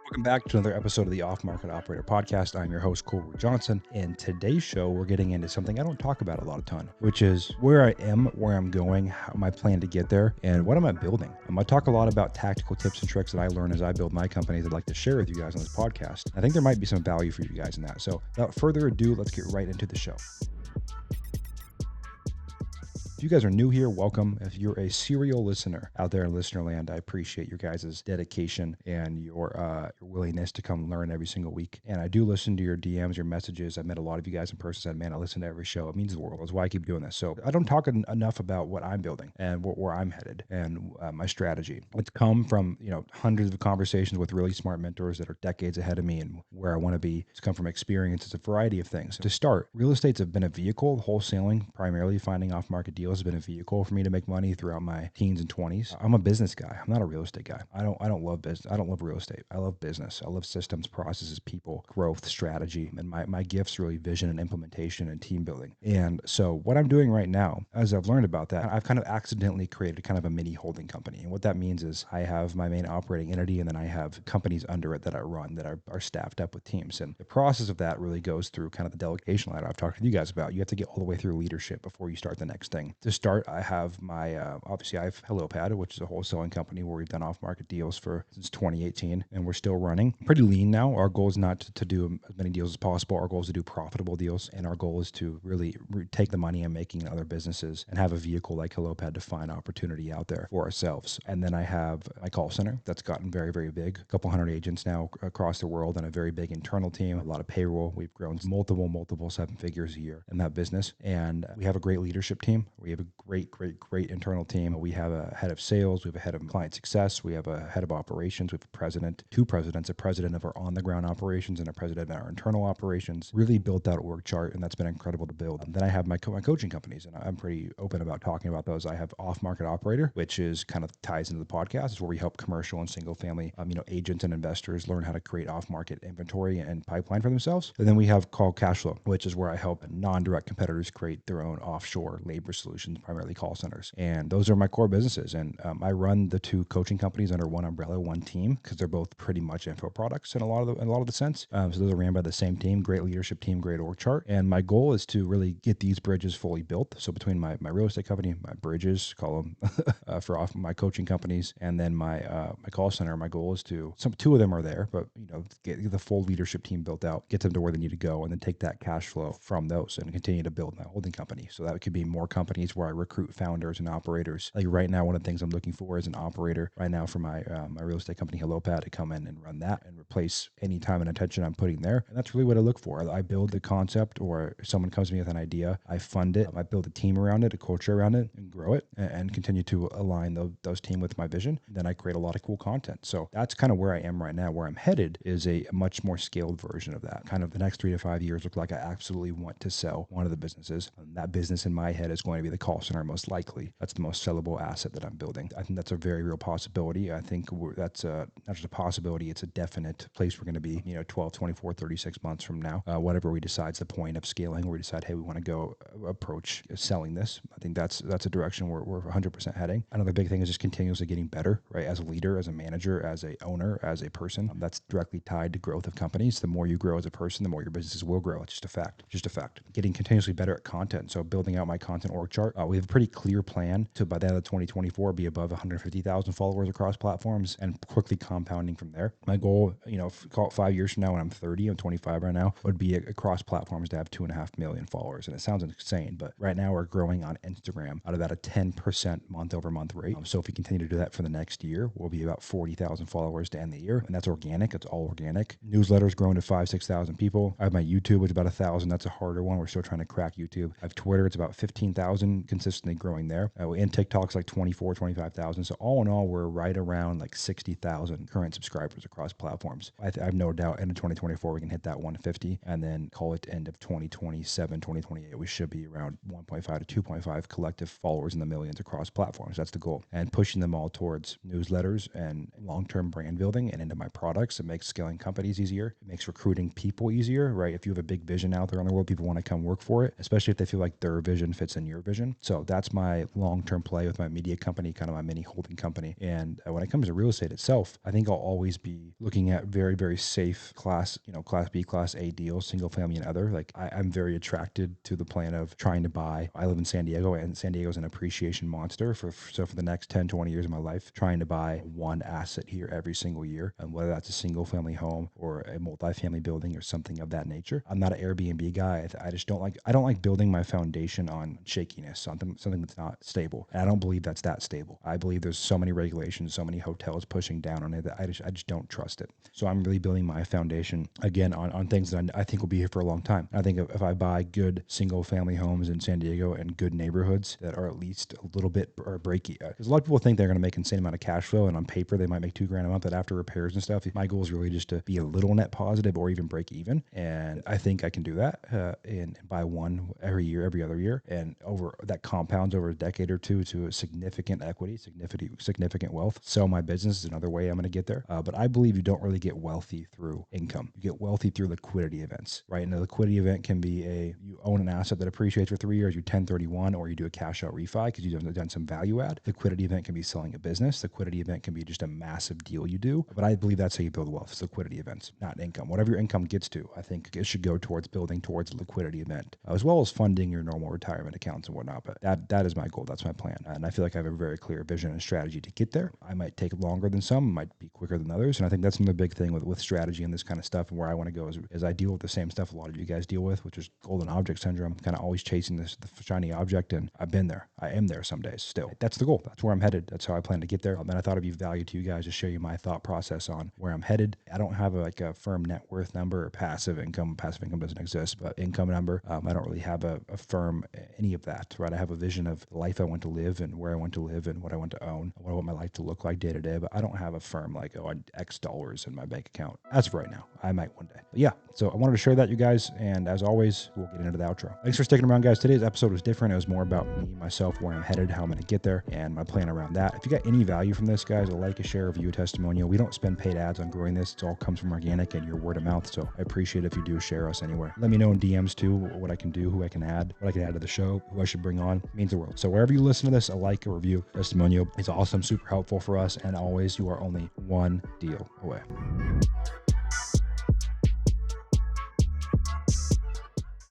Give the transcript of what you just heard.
Welcome back to another episode of the Off Market Operator Podcast. I'm your host, Ruud-Johnson. And today's show, we're getting into something I don't talk about a lot of ton, which is where I am, where I'm going, how my plan to get there, and what am I building. I talk a lot about tactical tips and tricks that I learn as I build my companies I'd like to share with you guys on this podcast. I think there might be some value for you guys in that. So without further ado, let's get right into the show. If you guys are new here, welcome. If you're a serial listener out there in listener land, I appreciate your guys' dedication and your willingness to come learn every single week. And I do listen to your DMs, your messages. I've met a lot of you guys in person. Said, man, I listen to every show. It means the world. That's why I keep doing this. So I don't talk enough about what I'm building and where I'm headed and my strategy. It's come from hundreds of conversations with really smart mentors that are decades ahead of me and where I want to be. It's come from experience. It's a variety of things. To start, real estate's have been a vehicle, wholesaling, primarily finding off-market deals has been a vehicle for me to make money throughout my teens and 20s. I'm a business guy. I'm not a real estate guy. I don't love business. I don't love real estate. I love business. I love systems, processes, people, growth, strategy. And my gift's really vision and implementation and team building. And so what I'm doing right now, as I've learned about that, I've kind of accidentally created kind of a mini holding company. And what that means is I have my main operating entity and then I have companies under it that I run that are staffed up with teams. And the process of that really goes through kind of the delegation ladder I've talked to you guys about. You have to get all the way through leadership before you start the next thing. To start, I have my, obviously I have HelloPad, which is a wholesaling company where we've done off-market deals since 2018, and we're still running. Pretty lean now. Our goal is not to do as many deals as possible. Our goal is to do profitable deals, and our goal is to really take the money I'm making in other businesses and have a vehicle like HelloPad to find opportunity out there for ourselves. And then I have my call center that's gotten very, very big. A couple hundred agents now across the world and a very big internal team, a lot of payroll. We've grown multiple seven figures a year in that business. And we have a great leadership team. We have a great internal team. We have a head of sales. We have a head of client success. We have a head of operations. We have a president, two presidents, a president of our on-the-ground operations and a president of our internal operations. Really built that org chart, and that's been incredible to build. And then I have my coaching companies, and I'm pretty open about talking about those. I have Off-Market Operator, which is kind of ties into the podcast. It's where we help commercial and single-family agents and investors learn how to create off-market inventory and pipeline for themselves. And then we have called Cashflow, which is where I help non-direct competitors create their own offshore labor solutions, primarily call centers. And those are my core businesses. And I run the two coaching companies under one umbrella, one team, because they're both pretty much info products in a lot of the sense. So those are ran by the same team, great leadership team, great org chart. And my goal is to really get these bridges fully built. So between my real estate company, my bridges, call them for off my coaching companies, and then my call center, my goal is to, two of them are there, but get the full leadership team built out, get them to where they need to go, and then take that cash flow from those and continue to build my holding company. So that could be more companies where I recruit founders and operators. Like right now, one of the things I'm looking for is an operator right now for my real estate company, HelloPad, to come in and run that and replace any time and attention I'm putting there. And that's really what I look for. I build the concept, or someone comes to me with an idea, I fund it, I build a team around it, a culture around it, and grow it, and continue to align those team with my vision. Then I create a lot of cool content. So that's kind of where I am right now. Where I'm headed is a much more scaled version of that. Kind of the next 3 to 5 years look like I absolutely want to sell one of the businesses. And that business in my head is going to be the call center, most likely. That's the most sellable asset that I'm building. I think that's a very real possibility. I think that's not just a possibility, it's a definite place we're going to be, 12, 24, 36 months from now. Whatever we decide's the point of scaling, where we decide, hey, we want to go approach selling this. I think that's a direction we're 100% heading. Another big thing is just continuously getting better, right? As a leader, as a manager, as a owner, as a person. That's directly tied to growth of companies. The more you grow as a person, the more your businesses will grow. It's just a fact. Getting continuously better at content. So building out my content org chart. We have a pretty clear plan to, by the end of 2024, be above 150,000 followers across platforms and quickly compounding from there. My goal, call it 5 years from now when I'm 30, I'm 25 right now, would be across platforms to have 2.5 million followers. And it sounds insane, but right now we're growing on Instagram at about a 10% month over month rate. So if we continue to do that for the next year, we'll be about 40,000 followers to end the year. And that's organic. It's all organic. Newsletters growing to 5,000-6,000 people. I have my YouTube, which is about 1,000. That's a harder one. We're still trying to crack YouTube. I have Twitter. It's about 15,000, consistently growing there. And TikTok's like 24, 25,000. So all in all, we're right around like 60,000 current subscribers across platforms. I have no doubt end of 2024, we can hit that 150, and then call it end of 2027, 2028. We should be around 1.5 to 2.5 collective followers in the millions across platforms. That's the goal. And pushing them all towards newsletters and long-term brand building and into my products. It makes scaling companies easier. It makes recruiting people easier, right? If you have a big vision out there in the world, people want to come work for it, especially if they feel like their vision fits in your vision. vision. So that's my long-term play with my media company, kind of my mini holding company. And when it comes to real estate itself, I think I'll always be looking at very, very safe class B, class A deals, single family and other. Like I'm very attracted to the plan of trying to buy. I live in San Diego, and San Diego is an appreciation monster. So for the next 10, 20 years of my life, trying to buy one asset here every single year, and whether that's a single family home or a multifamily building or something of that nature. I'm not an Airbnb guy. I just don't like building my foundation on shakiness, something that's not stable. And I don't believe that's that stable. I believe there's so many regulations, so many hotels pushing down on it that I just don't trust it. So I'm really building my foundation again on things that I think will be here for a long time. I think if I buy good single family homes in San Diego and good neighborhoods that are at least a little bit or breaky, because a lot of people think they're going to make an insane amount of cash flow, and on paper they might make $2,000 a month, but after repairs and stuff, my goal is really just to be a little net positive or even break even. And I think I can do that and buy one every year, every other year, and over that compounds over a decade or two to a significant equity, significant wealth. Sell my business is another way I'm going to get there. But I believe you don't really get wealthy through income. You get wealthy through liquidity events, right? And a liquidity event can be you own an asset that appreciates for 3 years, you 1031, or you do a cash out refi because you've done some value add. Liquidity event can be selling a business. Liquidity event can be just a massive deal you do. But I believe that's how you build wealth. It's liquidity events, not income. Whatever your income gets to, I think it should go towards building towards a liquidity event, as well as funding your normal retirement accounts and whatnot. But that is my goal. That's my plan. And I feel like I have a very clear vision and strategy to get there. I might take longer than some, might be quicker than others. And I think that's another big thing with strategy and this kind of stuff, and where I want to go is I deal with the same stuff a lot of you guys deal with, which is golden object syndrome, kind of always chasing the shiny object. And I've been there. I am there some days still. That's the goal. That's where I'm headed. That's how I plan to get there. And I thought it'd be value to you guys to share you my thought process on where I'm headed. I don't have a firm net worth number or passive income. Passive income doesn't exist, but income number. I don't really have a firm any of that, right? I have a vision of the life I want to live and where I want to live and what I want to own, what I want my life to look like day to day. But I don't have a firm X dollars in my bank account as of right now. I might one day. But yeah, so I wanted to share that, you guys. And as always, we'll get into the outro. Thanks for sticking around, guys. Today's episode was different. It was more about me, myself, where I'm headed, how I'm going to get there, and my plan around that. If you got any value from this, guys, a like, a share, a review, a testimonial. We don't spend paid ads on growing this. It all comes from organic and your word of mouth. So I appreciate if you do share us anywhere. Let me know in DMs too what I can do, who I can add, what I can add to the show, who I should bring on. It means the world. So wherever you listen to this, a like, a review, testimonial is awesome, super helpful for us. And always, you are only one deal away.